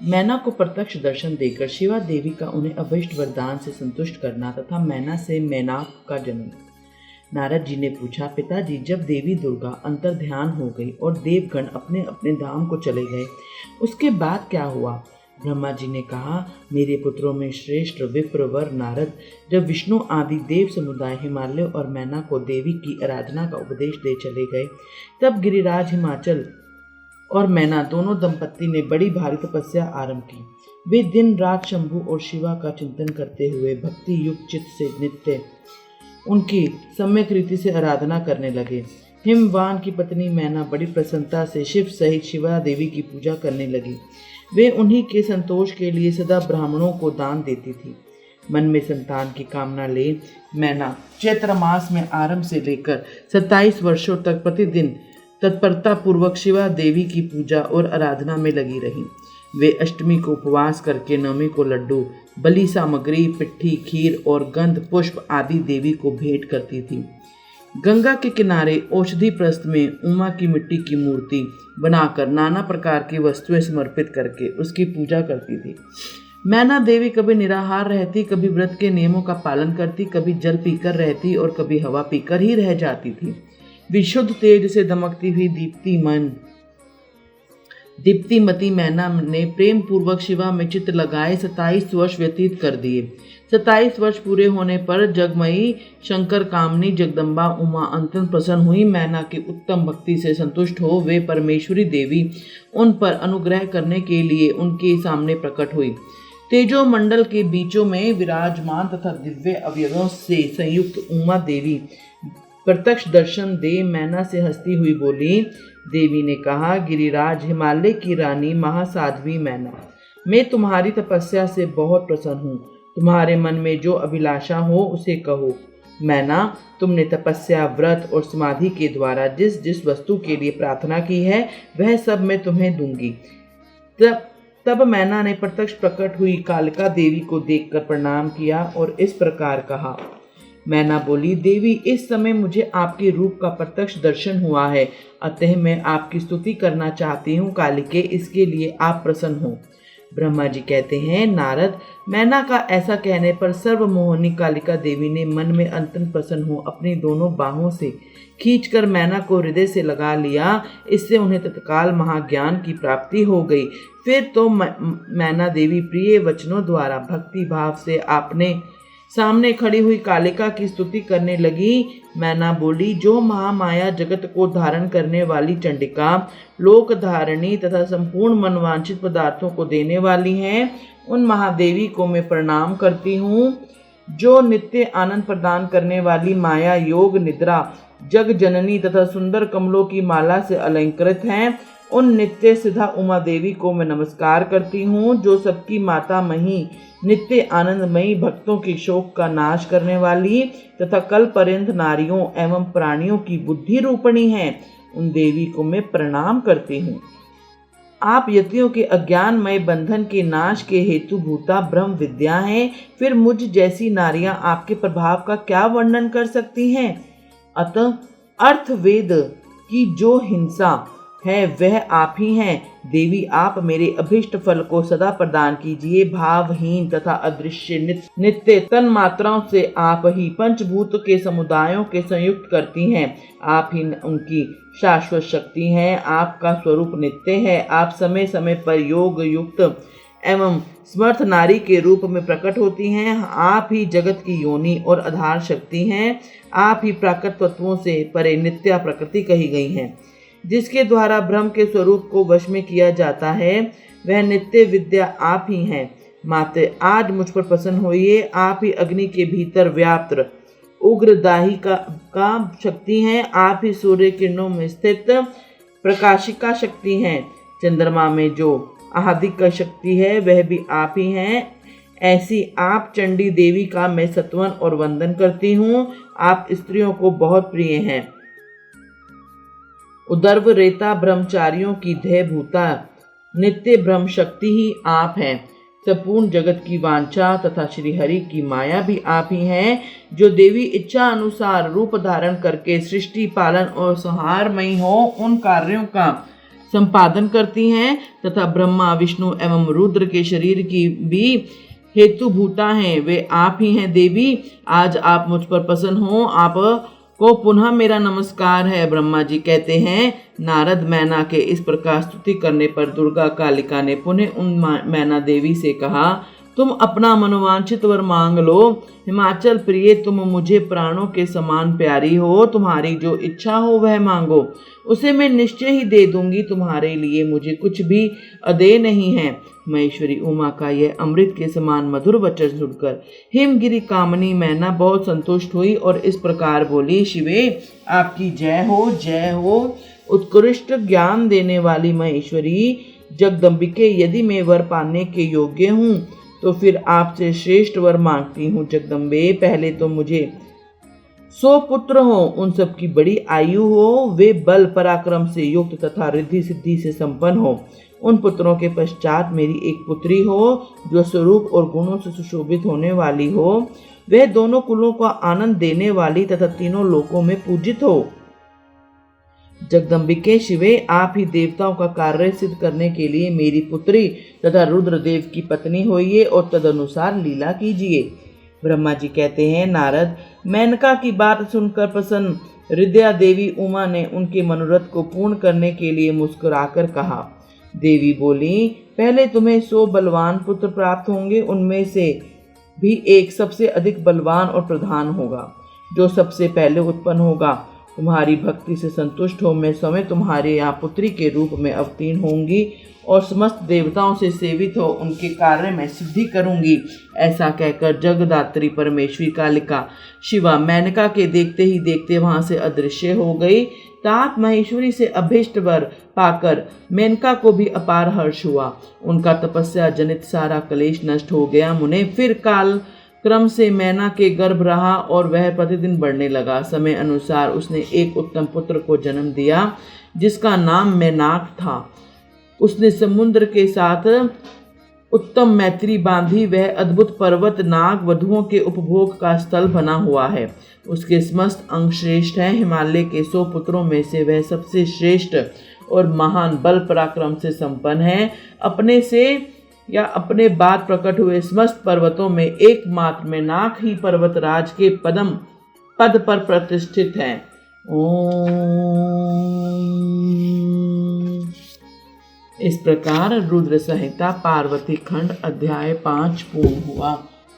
मैना को प्रत्यक्ष दर्शन देकर शिवा देवी का उन्हें अभीष्ट वरदान से संतुष्ट करना तथा मैना से मैनाक का जन्म। नारद जी ने पूछा, पिताजी, जब देवी दुर्गा अंतर्ध्यान हो गई और देवगण अपने अपने धाम को चले गए, उसके बाद क्या हुआ? ब्रह्मा जी ने कहा, मेरे पुत्रों में श्रेष्ठ विप्रवर नारद जब विष्णु आदि देव समुदाय हिमालय और मैना को देवी की आराधना का उपदेश दे चले गए, तब गिरिराज हिमाचल और मैना दोनों दंपत्ति ने बड़ी भारी तपस्या आरंभ की। वे दिन रात शंभु और शिवा का चिंतन करते हुए भक्ति युक्त चित्त से नित्य उनकी सम्यक रीति से आराधना करने लगे। हिमवान की पत्नी मैना बड़ी प्रसन्नता से शिव सहित शिवा देवी की पूजा करने लगी। वे उन्हीं के संतोष के लिए सदा ब्राह्मणों को दान देती थी। मन में संतान की कामना ले मैना चैत्र मास में आरंभ से लेकर 27 वर्षों तक प्रतिदिन तत्परता पूर्वक शिवा देवी की पूजा और आराधना में लगी रही। वे अष्टमी को उपवास करके नवमी को लड्डू, बलि सामग्री, पिट्ठी, खीर और गंध पुष्प आदि देवी को भेंट करती थी। गंगा के किनारे औषधि प्रस्थ में उमा की मिट्टी की मूर्ति बनाकर नाना प्रकार की वस्तुएं समर्पित करके उसकी पूजा करती थी। मैना देवी कभी निराहार रहती, कभी व्रत के नियमों का पालन करती, कभी जल पीकर रहती और कभी हवा पीकर ही रह जाती थी। विशुद्ध तेज से दमकती हुई दीप्तिमती मैना ने प्रेम पूर्वक शिवा में चित्त लगाए 27 वर्ष व्यतीत कर दिए। 27 वर्ष पूरे होने पर जगमयी शंकर कामनी जगदम्बा उमा अत्यंत प्रसन्न हुई। मैना की उत्तम भक्ति से संतुष्ट हो वे परमेश्वरी देवी उन पर अनुग्रह करने के लिए उनके सामने प्रकट हुई। तेजो मंडल के बीचों में विराजमान तथा दिव्य अवयवों से संयुक्त उमा देवी प्रत्यक्ष दर्शन दे मैना से हंसती हुई बोली। देवी ने कहा, गिरिराज हिमालय की रानी महासाध्वी मैना, मैं तुम्हारी तपस्या से बहुत प्रसन्न हूँ। तुम्हारे मन में जो अभिलाषा हो उसे कहो। मैना, तुमने तपस्या, व्रत और समाधि के द्वारा जिस जिस वस्तु के लिए प्रार्थना की है वह सब मैं तुम्हें दूंगी। तब मैना ने प्रत्यक्ष प्रकट हुई कालिका देवी को देखकर प्रणाम किया और इस प्रकार कहा। मैना बोली, देवी, इस समय मुझे आपके रूप का प्रत्यक्ष दर्शन हुआ है, अतः मैं आपकी स्तुति करना चाहती हूँ। कालिके, इसके लिए आप प्रसन्न हो। ब्रह्मा जी कहते हैं, नारद, मैना का ऐसा कहने पर सर्वमोहिनी कालिका देवी ने मन में अत्यंत प्रसन्न हो अपनी दोनों बाहों से खींचकर मैना को हृदय से लगा लिया। इससे उन्हें तत्काल महाज्ञान की प्राप्ति हो गई। फिर तो मैना देवी प्रिय वचनों द्वारा भक्ति भाव से आपने सामने खड़ी हुई कालिका की स्तुति करने लगी। मैना बोली, जो महामाया जगत को धारण करने वाली चंडिका, लोक धारणी तथा संपूर्ण मनवांछित पदार्थों को देने वाली हैं, उन महादेवी को मैं प्रणाम करती हूँ। जो नित्य आनंद प्रदान करने वाली माया, योग निद्रा, जग जननी तथा सुंदर कमलों की माला से अलंकृत हैं, उन नित्य सिद्धा उमा देवी को मैं नमस्कार करती हूँ। जो सबकी माता मही, नित्य आनंदमयी, भक्तों के शोक का नाश करने वाली तथा कल पर्यंत नारियों एवं प्राणियों की बुद्धि रूपणी है, उन देवी को मैं प्रणाम करती हूँ। आप यतियों के अज्ञानमय बंधन के नाश के हेतु भूता ब्रह्म विद्या हैं। फिर मुझ जैसी नारियां आपके प्रभाव का क्या वर्णन कर सकती हैं? अतः अर्थवेद की जो हिंसा है वह आप ही हैं। देवी, आप मेरे अभीष्ट फल को सदा प्रदान कीजिए। भावहीन तथा अदृश्य नित्य तन मात्राओं से आप ही पंचभूत के समुदायों के संयुक्त करती हैं। आप ही उनकी शाश्वत शक्ति हैं। आपका स्वरूप नित्य है। आप समय समय पर योग युक्त एवं समर्थ नारी के रूप में प्रकट होती हैं। आप ही जगत की योनि और आधार शक्ति हैं। आप ही प्राकृत तत्वों से परे नित्या प्रकृति कही गई हैं। जिसके द्वारा ब्रह्म के स्वरूप को वश में किया जाता है, वह नित्य विद्या आप ही हैं। माते, आज मुझ पर प्रसन्न होइए। आप ही अग्नि के भीतर व्याप्त उग्रदाही का शक्ति हैं। आप ही सूर्य किरणों में स्थित प्रकाशिका शक्ति हैं। चंद्रमा में जो आहादिक शक्ति है वह भी आप ही हैं। ऐसी आप चंडी देवी का मैं स्तवन और वंदन करती हूँ। आप स्त्रियों को बहुत प्रिय हैं। उदर्व रेता ब्रह्मचारियों की ध्येय भूता नित्य ब्रह्म शक्ति ही आप हैं। संपूर्ण जगत की वांछा तथा श्रीहरि की माया भी आप ही हैं। जो देवी इच्छा अनुसार रूप धारण करके सृष्टि पालन और संहारमयी हो, उन कार्यों का संपादन करती हैं तथा ब्रह्मा विष्णु एवं रुद्र के शरीर की भी हेतुभूता हैं। वे आप ही हैं देवी। आज आप मुझ पर प्रसन्न हो, आप को पुनः मेरा नमस्कार है। ब्रह्मा जी कहते हैं, नारद मैना के इस प्रकार स्तुति करने पर दुर्गा कालिका ने पुनः उन मैना देवी से कहा, तुम अपना मनोवांछित वर मांग लो। हिमाचल प्रिय, तुम मुझे प्राणों के समान प्यारी हो, तुम्हारी जो इच्छा हो वह मांगो, उसे मैं निश्चय ही दे दूंगी। तुम्हारे लिए मुझे कुछ भी अदेय नहीं है। महेश्वरी उमा का यह अमृत के समान मधुर वचन सुनकर हिमगिरी कामनी मैना बहुत संतुष्ट हुई और इस प्रकार बोली, शिवे आपकी जय हो, जय हो। उत्कृष्ट ज्ञान देने वाली महेश्वरी जगदम्बिके, यदि मैं वर पाने के योग्य हूँ तो फिर आपसे श्रेष्ठ वर मांगती हूँ। जगदम्बे, पहले तो मुझे 100 पुत्र हो, उन सब की बड़ी आयु हो, वे बल पराक्रम से युक्त तथा रिद्धि सिद्धि से संपन्न हो। उन पुत्रों के पश्चात मेरी एक पुत्री हो जो स्वरूप और गुणों से सुशोभित होने वाली हो, वह दोनों कुलों का आनंद देने वाली तथा तीनों लोकों में पूजित हो। जगदम्बिके शिवे, आप ही देवताओं का कार्य सिद्ध करने के लिए मेरी पुत्री तथा रुद्रदेव की पत्नी होइए और तदनुसार लीला कीजिए। ब्रह्मा जी कहते हैं, नारद, मेनका की बात सुनकर प्रसन्न हृदया देवी उमा ने उनके मनोरथ को पूर्ण करने के लिए मुस्कुराकर कहा। देवी बोली, पहले तुम्हें 100 बलवान पुत्र प्राप्त होंगे, उनमें से भी एक सबसे अधिक बलवान और प्रधान होगा, जो सबसे पहले उत्पन्न होगा। तुम्हारी भक्ति से संतुष्ट हो मैं स्वयं तुम्हारे यहाँ पुत्री के रूप में अवतीर्ण होंगी और समस्त देवताओं से सेवित हो उनके कार्य में सिद्धि करूंगी। ऐसा कहकर जगदात्री परमेश्वरी कालिका शिवा मेनका के देखते ही देखते वहां से अदृश्य हो गई। तात महेश्वरी से अभीष्ट वर पाकर मेनका को भी अपार हर्ष हुआ। उनका तपस्या जनित सारा कलेश नष्ट हो गया। मुने फिर काल क्रम से मैना के गर्भ रहा और वह प्रतिदिन बढ़ने लगा। समय अनुसार उसने एक उत्तम पुत्र को जन्म दिया जिसका नाम मैनाक था। उसने समुद्र के साथ उत्तम मैत्री बांधी। वह अद्भुत पर्वत नाग वधुओं के उपभोग का स्थल बना हुआ है। उसके समस्त अंग श्रेष्ठ हैं। हिमालय के 100 पुत्रों में से वह सबसे श्रेष्ठ और महान बल पराक्रम से संपन्न है। अपने से या अपने बाद प्रकट हुए समस्त पर्वतों में एकमात्र मैनाक ही पर्वतराज के पद पर प्रतिष्ठित है। इस प्रकार रुद्र संहिता पार्वती खंड अध्याय 5 पूर्ण हुआ।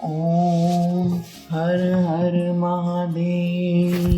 ओम हर हर महादेव।